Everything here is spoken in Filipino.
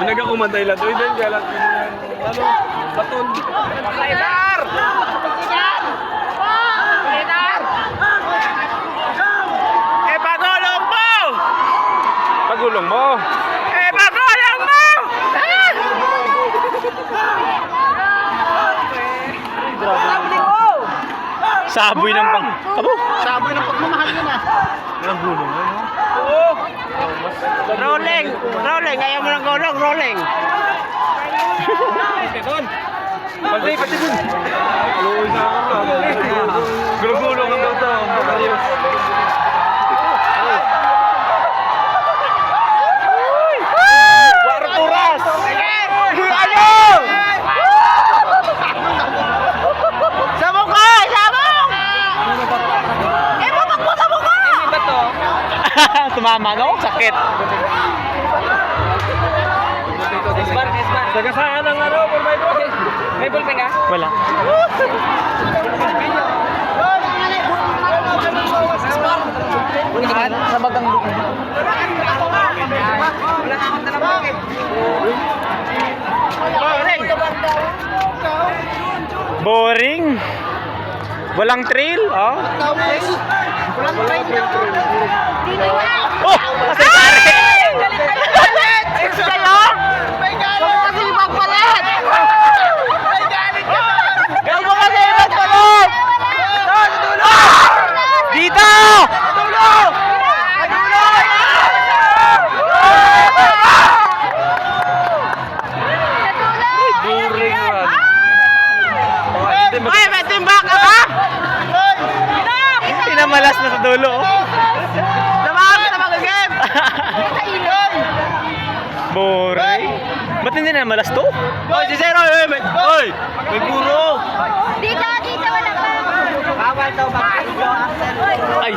Nagkakumantay lang. Uy, din, kaya lang. Ano? Baton. Leader! Leader! Eh, pagulong mo! Pagulong mo. Eh, pagulong mo! Saboy ng pag... Abo? Saboy ng pagmamahal yun ah. Walang gulong mo, no? Oo. Rolling! Rolling! Ayaw mo ng gulong, rolling! Pati, pati dun. Aluoy na ako. Gulong-gulong ang bata. Ayos. Warturas! Ayaw! Sabong ka! Sabong! Eh, batak mo sa mukha! Eh, may bato. Tumama, no? Sakit. Esbar, esbar. Tagasaan ang ano, may ball. May ballpen ka? Wala. Sa bagang lupa. Wala akong dalawang ballpen. Boring. Walang trail, oh. Walang trail. Oh! Kasi pare! Galit kayo! Galit! Ex kayo? May galit! Kasi magpalit! May galit ka! Gawin mo kasi magpalit! Sa dulo! Dito! Sa dulo! Sa dulo! Boring run. Ay, may timba ka ba? Pinamalas na sa dulo, oh. Sa mga game! Boring. Ba't hindi na malas to? Oy, si Zero! Oy! May guro! Dito, dito, wala pa. Bawal daw ba? Ay!